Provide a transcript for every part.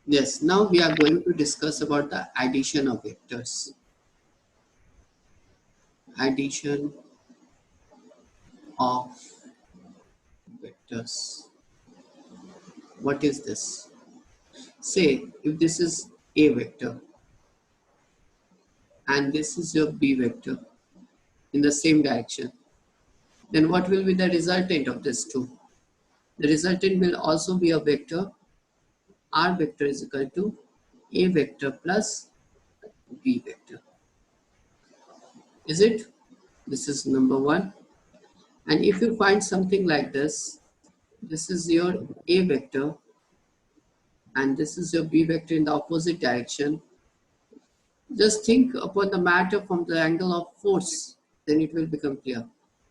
Yes, now we are going to discuss about the addition of vectors. Addition of vectors. What is this? Say, if this is A vector and this is your B vector in the same direction, then what will be the resultant of this two? The resultant will also be a vector. R vector is equal to A vector plus B vector. Is it? This is number one. And if you find something like this is your A vector and this is your B vector in the opposite direction. Just think upon the matter from the angle of force, then it will become clear.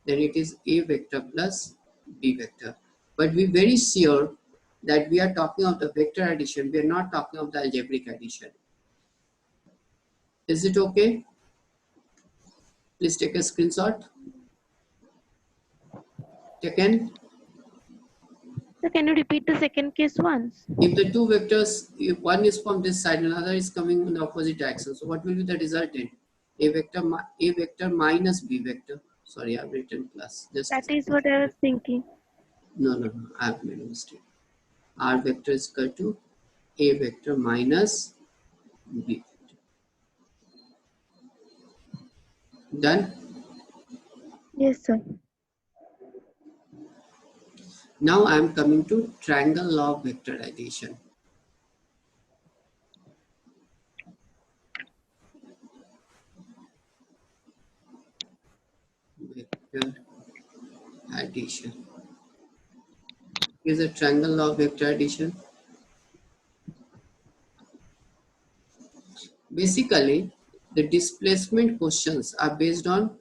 Then it is A vector plus B vector. But be very sure that we are talking of the vector addition, we are not talking of the algebraic addition. Is it okay? Please take a screenshot. Taken. So can you repeat the second case once? If the two vectors, if one is from this side and another is coming in the opposite direction, so what will be the resultant? A vector minus B vector. Sorry, I've written plus. Just That is what I was thinking. no, I have made a mistake. R vector is equal to A vector minus B vector. Done? Yes, sir. Now I am coming to triangle law of vector addition. Vector addition. Is a triangle law of vector addition. Basically, the displacement questions are based on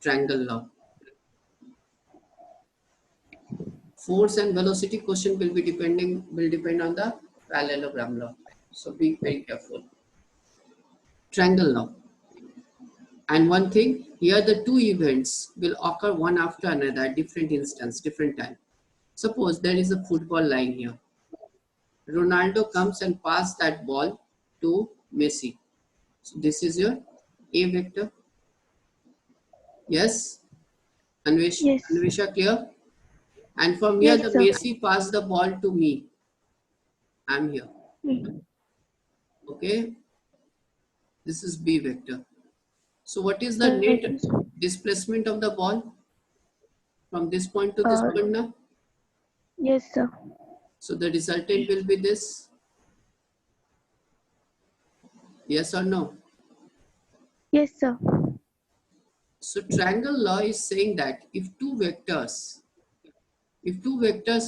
triangle law. Force and velocity question will depend on the parallelogram law. So be very careful. Triangle law. And one thing, here the two events will occur one after another at different instance, different time. Suppose there is a football line here. Ronaldo comes and passes that ball to Messi. So this is your A vector. Yes? Yes. Anvesha, clear? And from here, Yes, the sir. Messi passed the ball to me. I'm here. Okay? This is B vector. So what is the net displacement of the ball from this point to this point now? Yes, sir. So the resultant will be this. Yes or no? Yes, sir. So triangle law is saying that if two vectors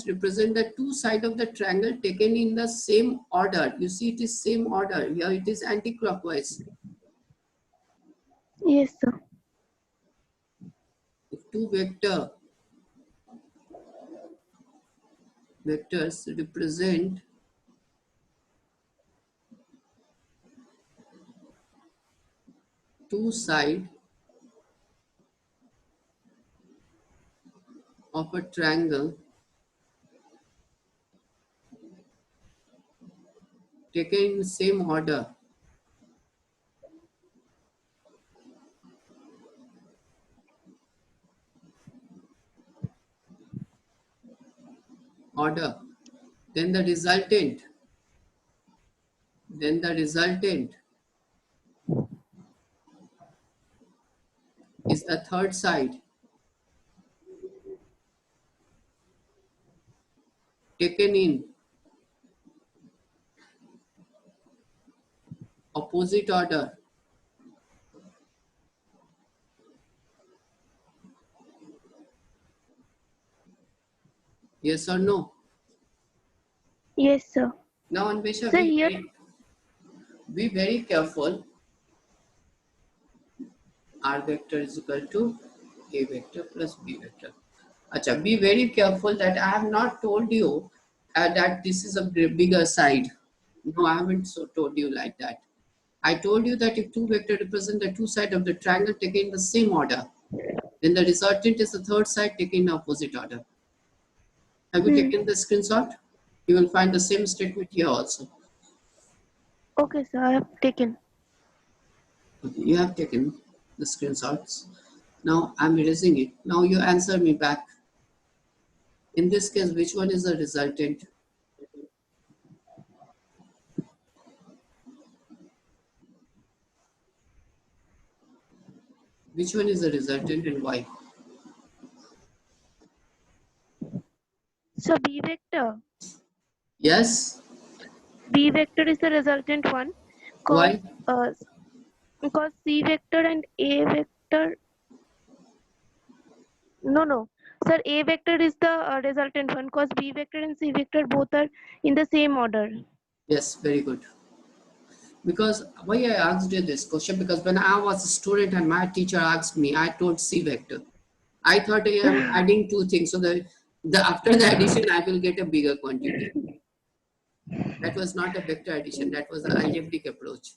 represent the two sides of the triangle taken in the same order, you see it is same order, here it is anti-clockwise. Yes, sir. If two vectors represent two sides of a triangle taken in the same order, then the resultant is the third side taken in opposite order. Yes or no? Yes, sir. Now, Anvesha, So here, be very careful. R vector is equal to A vector plus B vector. Acha, be very careful that I have not told you that this is a bigger side. No, I haven't told you like that. I told you that if two vectors represent the two sides of the triangle taken in the same order, then the resultant is the third side taken in opposite order. Have you taken the screenshot? You will find the same statement here also. Okay, sir. I have taken. Okay, you have taken the screenshots. Now I'm erasing it. Now you answer me back. In this case, which one is the resultant? Which one is the resultant and why? So B vector. Yes? B vector is the resultant one, cause Why? uh, because C vector and A vector. No, no. Sir, A vector is the resultant one, cause B vector and C vector both are in the same order. Yes, very good. Because why I asked you this question? Because when I was a student and my teacher asked me, I told C vector. I thought I am adding two things so that after the addition I will get a bigger quantity. That was not a vector addition, that was an algebraic approach.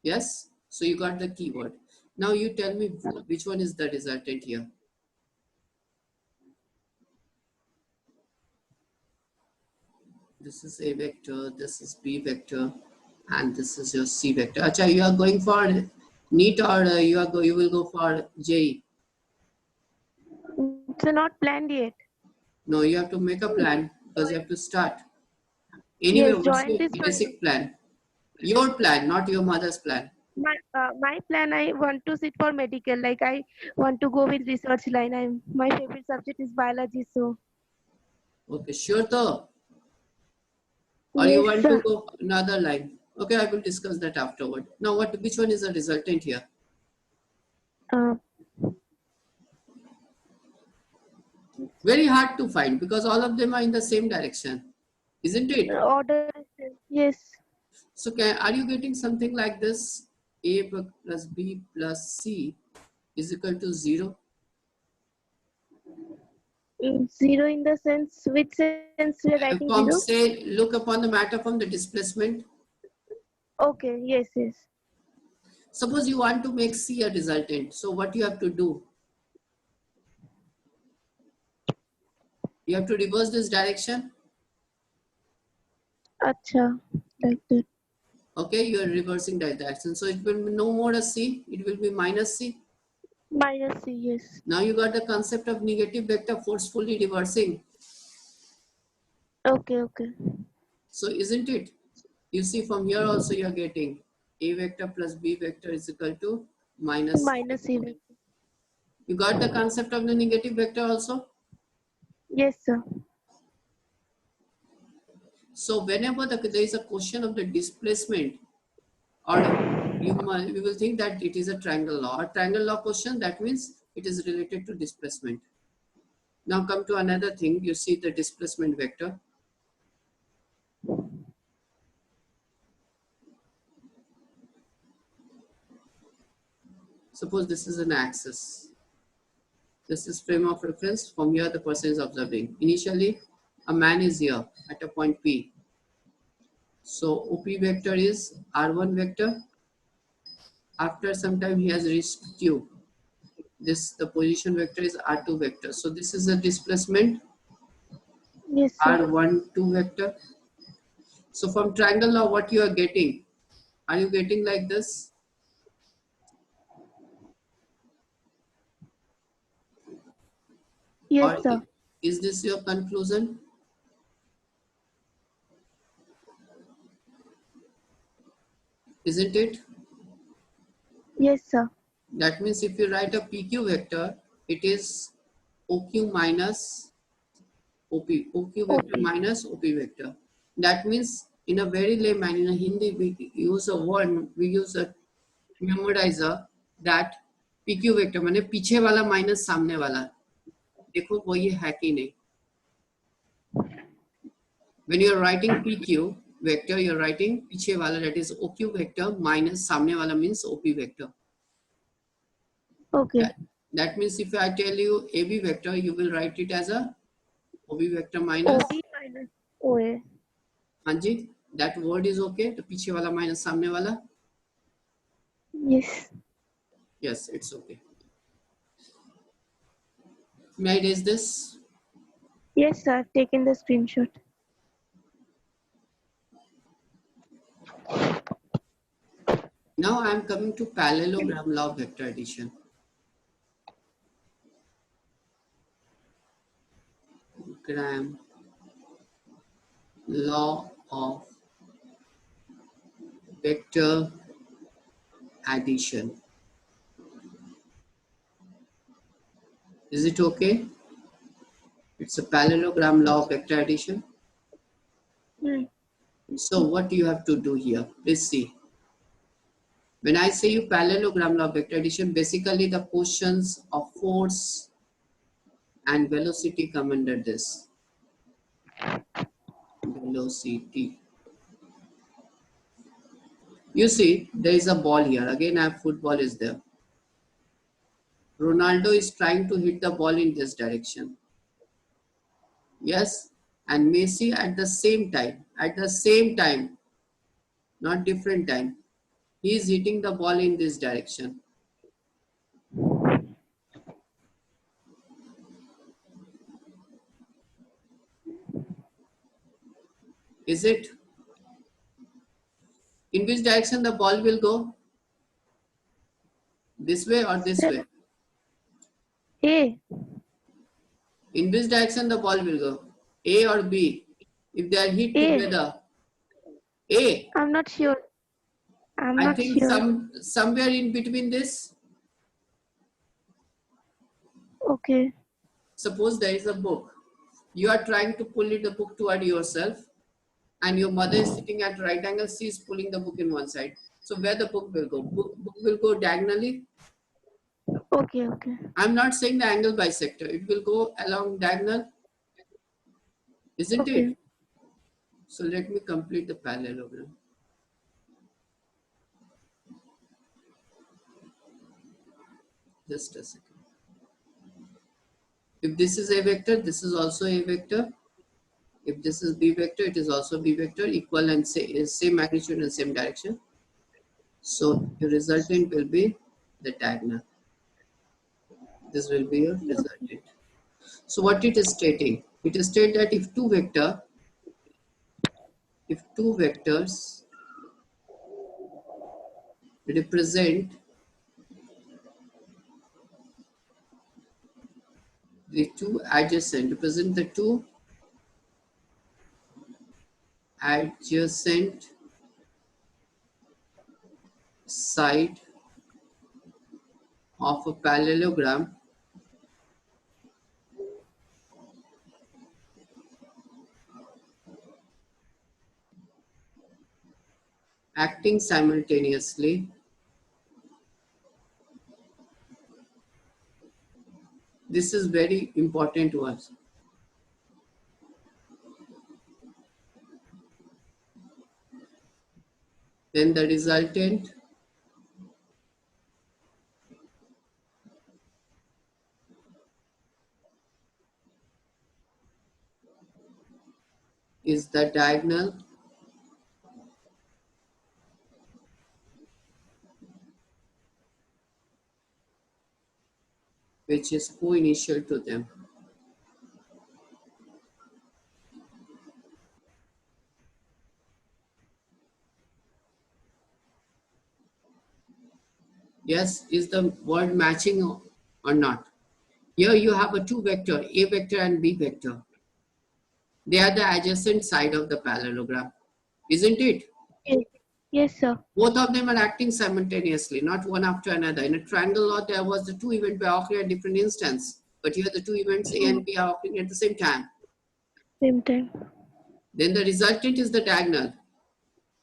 Yes? So you got the keyword. Now you tell me which one is the resultant here. This is A vector, this is B vector, and this is your C vector. Acha, you are going for NEET or you will go for JE? It's not planned yet. No, you have to make a plan because you have to start. Anyway, Yes, what's join your this one. basic plan? Your plan, not your mother's plan. My plan. I want to sit for medical. Like I want to go with research line. My favorite subject is biology. So Okay, sure though. Or you yes, want to sir. go another line? Okay, I will discuss that afterward. Now, which one is the resultant here? Uh, Very hard to find because all of them are in the same direction, isn't it? order. Yes. So, are you getting something like this? A plus B plus C is equal to 0. Zero in the sense. Which sense we are writing zero? From say, look upon the matter from the displacement. Okay. Yes. Yes. Suppose you want to make C a resultant. So, what you have to do? You have to reverse this direction. Acha. Like that. Okay, you are reversing that direction. So, it will be no more a C, it will be minus C. Minus C. Yes. Now, you got the concept of negative vector forcefully reversing. Okay. Okay. So, isn't it? You see, from here also you are getting A vector plus B vector is equal to minus C Minus C. vector. You got the concept of the negative vector also? Yes, sir. So whenever there is a question of the displacement, or you will think that it is a triangle law. A triangle law question, that means it is related to displacement. Now come to another thing. You see the displacement vector. Suppose this is an axis. This is frame of reference. From here the person is observing. Initially, a man is here at a point P. So OP vector is R1 vector. After some time he has reached Q. This the position vector is R2 vector. So this is a displacement Yes, sir. R1 2 vector. So from triangle law, what you are getting? Are you getting like this? Yes, Or sir. is this your conclusion? Isn't it? Yes, sir. That means if you write a PQ vector, it is OQ minus OP. OQ vector OP. minus OP vector. That means in a very layman, in a Hindi, we use a word, we use a memorizer that PQ vector माने पीछे वाला minus सामने वाला. देखो वो ये है कि नहीं. When you are writing PQ vector, you are writing पीछे वाला, that is OQ vector minus सामने वाला means OP vector. Okay. That, that means if I tell you AB vector, you will write it as a OB vector minus. OB minus OA. हाँ जी, that word is okay. तो पीछे वाला minus सामने वाला. Yes. Yes, it's okay. May I raise this? Yes, sir. I've taken the screenshot. Now I am coming to parallelogram law of vector addition. Gram law of vector addition. Is it okay? It's a parallelogram law of vector addition. Hmm. So what do you have to do here? Please see. When I say you parallelogram law of vector addition, basically the questions of force and velocity come under this. Velocity. You see, there is a ball here. Again, I have football is there. Ronaldo is trying to hit the ball in this direction. Yes, and Messi at the same time, not different time, he is hitting the ball in this direction. Is it? In which direction the ball will go? This way or this Sir, way? A. In which direction the ball will go? A or B? If they are hit A. together, A. I'm not sure. I'm I not think sure. somewhere in between this. Okay. Suppose there is a book. You are trying to pull the book toward yourself, and your mother is sitting at right angle. She is pulling the book in one side. So where the book will go? Book will go diagonally. Okay. Okay. I'm not saying the angle bisector. It will go along diagonal, isn't it? Okay. So let me complete the parallelogram. Just a second. If this is a vector, this is also a vector. If this is b vector, it is also b vector, equal and same magnitude and same direction. So your resultant will be the diagonal. This will be your resultant. So what it is stating? It is stated that if two vectors represent represent the two adjacent side of a parallelogram acting simultaneously. This is very important to us. Then the resultant is the diagonal which is co-initial to them. Yes, is the word matching or not? Here you have a two vector, A vector and B vector. They are the adjacent side of the parallelogram, isn't it? Yes. Yes, sir. Both of them are acting simultaneously, not one after another. In a triangle law, there was the two events were occurring at different instants, but here the two events A Hmm. and B are occurring at the same time. Same time. Then the resultant is the diagonal,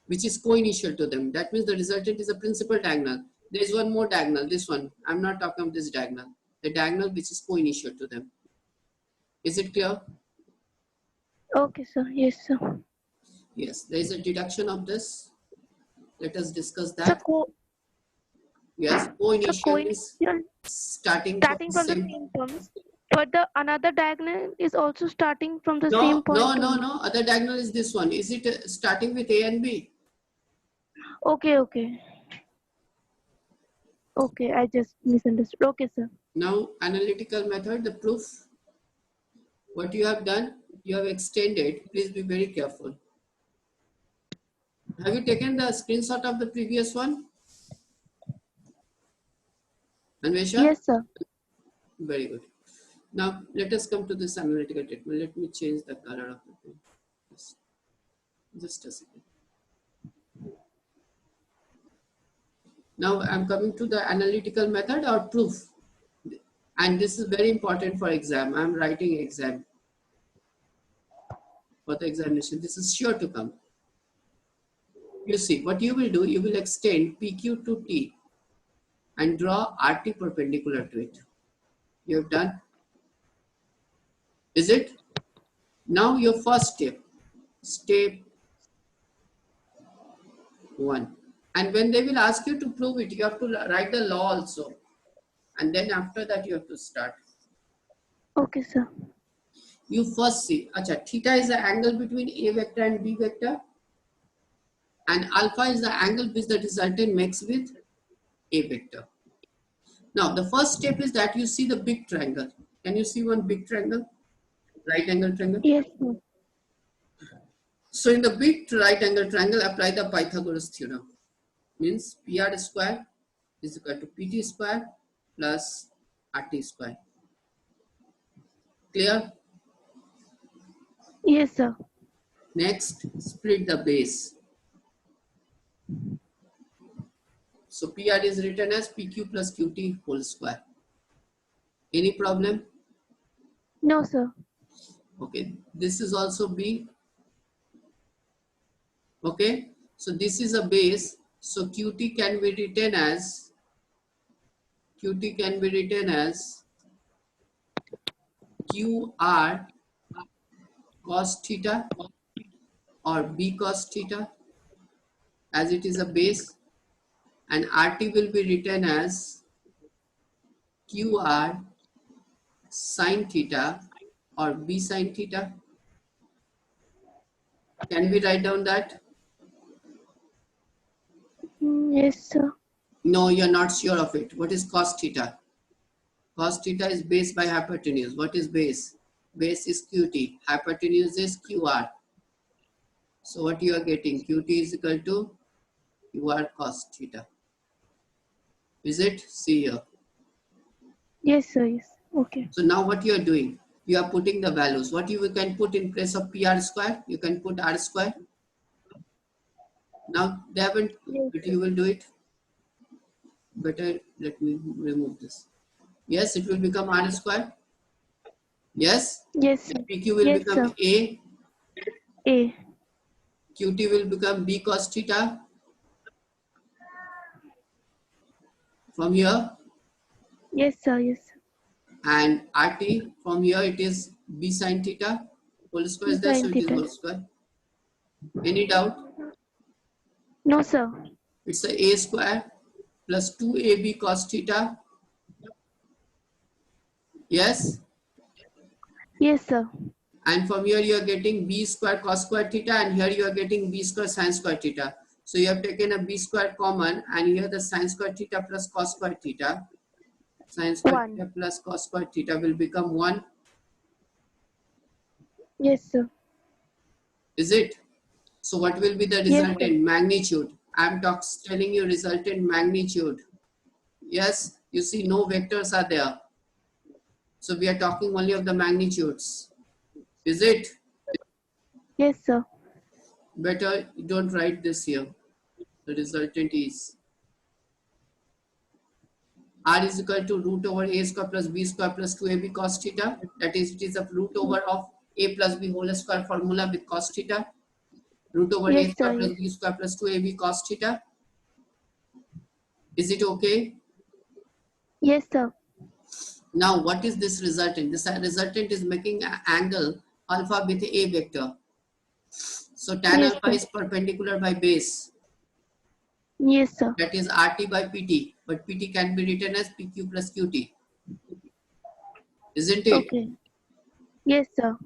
which is co-initial to them. That means the resultant is a principal diagonal. There is one more diagonal, this one. I'm not talking about this diagonal. The diagonal which is co-initial to them. Is it clear? Okay, sir. Yes, sir. Yes. There is a deduction of this. Let us discuss So that. co Yes. so Co-initial means coincidence starting from starting the from the same. same terms, but the another diagonal is also starting from the same No, no, point no, only. no. Other diagonal is this one. Is it starting with A and B? Okay, okay. Okay, I just misunderstood. Okay, sir. Now, analytical method, the proof. What you have done, you have extended. Please be very careful. Have you taken the screenshot of the previous one? Anvesha? Yes, sir. Very good. Now let us come to this analytical treatment. Let me change the color of the pen. Just a second. Now I'm coming to the analytical method or proof. And this is very important for exam. I'm writing exam for the examination. This is sure to come. You see, what you will do, you will extend PQ to T and draw RT perpendicular to it. You have done? Is it? Now your first step, step 1. And when they will ask you to prove it, you have to write the law also. And then after that, you have to start. Okay, sir. You first see, acha, theta is the angle between A vector and B vector. And alpha is the angle which the resultant makes with A vector. Now, the first step is that you see the big triangle. Can you see one big triangle? Right angle triangle? Yes, sir. So, in the big right angle triangle, apply the Pythagoras theorem. Means PR square is equal to PT square plus RT square. Clear? Yes, sir. Next, split the base. So, PR is written as PQ plus QT whole square. Any problem? No, sir. Okay, this is also B. Okay, so this is a base. So QT can be written as QR cos theta or B cos theta, as it is a base, and RT will be written as QR sin theta or B sin theta. Can we write down that? Yes, sir. No, you're not sure of it. What is cos theta? Cos theta is base by hypotenuse. What is base? Base is QT. Hypotenuse is QR. So what you are getting? QT is equal to QR cos theta. Is it? See here. Yes, sir. Yes. Okay. So now what you are doing? You are putting the values. What you can put in place of PR square? You can put R square. Now they haven't, Yes, but sir. you will do it. Better let me remove this. Yes, it will become R square. Yes. Yes, sir. PQ will Yes, become sir. A. A. QT will become B cos theta. From here, Yes, sir. Yes, sir. and RT from here it is B sin theta. Whole square is there, so Sin it is theta. whole square. Any doubt? No, sir. It's a square plus 2AB cos theta. Yes. Yes, sir. And from here you are getting B square cos square theta, and here you are getting B square sin square theta. So you have taken a B square common, and here the sin square theta plus cos square theta. Sin square One. theta plus cos square theta will become 1. Yes, sir. Is it? So what will be the Yes, sir. resultant magnitude? I'm telling you resultant magnitude. Yes, you see no vectors are there. So we are talking only of the magnitudes. Is it? Yes, sir. Better don't write this here. The resultant is R is equal to root over A square plus B square plus 2AB cos theta. That is, it is a root over of A plus B whole square formula with cos theta. Root over A Yes, sir. square plus Yes. B square plus 2AB cos theta. Is it okay? Yes, sir. Now, what is this resultant? This resultant is making an angle alpha with A vector. So tan Yes, alpha sir. is perpendicular by base. Yes, sir. That is RT by PT. But PT can be written as PQ plus QT. Isn't it? Okay. Yes, sir.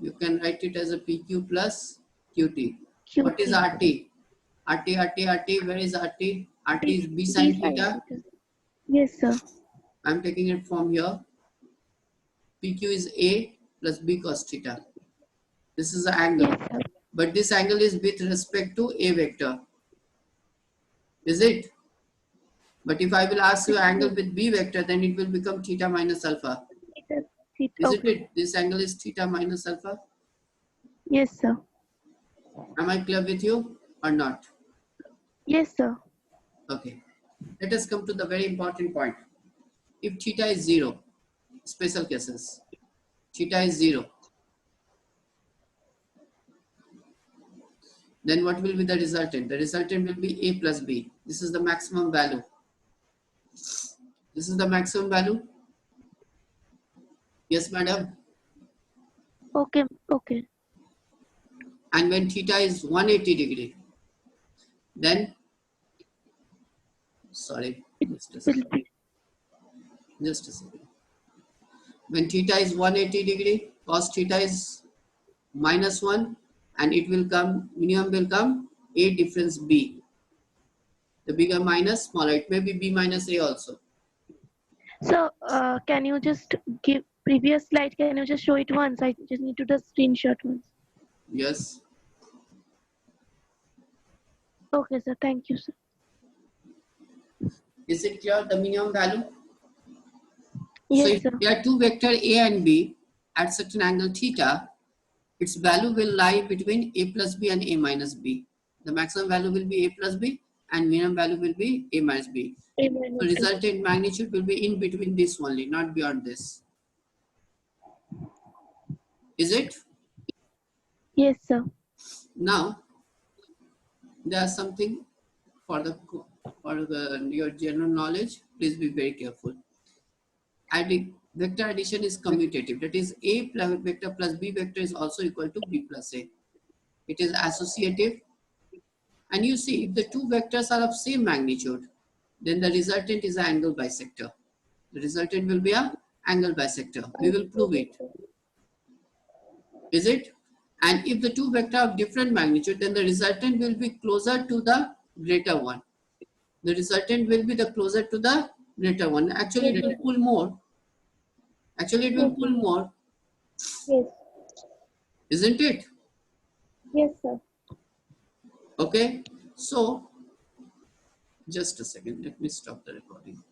You can write it as a PQ plus QT. What is QT. RT? RT. Where is RT? RT is B B sin sine theta. theta. Yes, sir. I'm taking it from here. PQ is A plus B cos theta. This is the angle. Yes, sir. But this angle is with respect to A vector. Is it? But if I will ask you Theta. angle with B vector, then it will become theta minus alpha. Theta. Theta. Isn't Okay. it? This angle is theta minus alpha. Yes, sir. Am I clear with you or not? Yes, sir. Okay. Let us come to the very important point. If theta is 0, special cases, theta is 0, then what will be the resultant? The resultant will be A plus B. This is the maximum value. This is the maximum value. Yes, madam. Okay. Okay. And when theta is 180 degree, then, sorry, It just a will second. be. Just a second. When theta is 180 degree, cos theta is minus 1, and it will come, minimum will come A difference B. The bigger minus, smaller. It may be B minus A also. So, can you just give previous slide? Can you just show it once? I just need to the screenshot once. Yes. Okay, sir. Thank you, sir. Is it clear, the minimum value? So Yes, if sir. there are two vector A and B at certain angle theta, its value will lie between A plus B and A minus B. The maximum value will be A plus B and minimum value will be A minus B. A So minus B. resultant magnitude will be in between this only, not beyond this. Is it? Yes, sir. Now, there is something for your general knowledge. Please be very careful. Vector addition is commutative. That is, A plus vector plus B vector is also equal to B plus A. It is associative. And you see, if the two vectors are of same magnitude, then the resultant is an angle bisector. The resultant will be a angle bisector. We will prove it. Is it? And if the two vectors of different magnitude, then the resultant will be closer to the greater one. The resultant will be the closer to the greater one. Actually, Yes, it will sir. pull more. Actually, it will Yes, pull sir. more. Yes. Isn't it? Yes, sir. Okay. So, just a second. Let me stop the recording.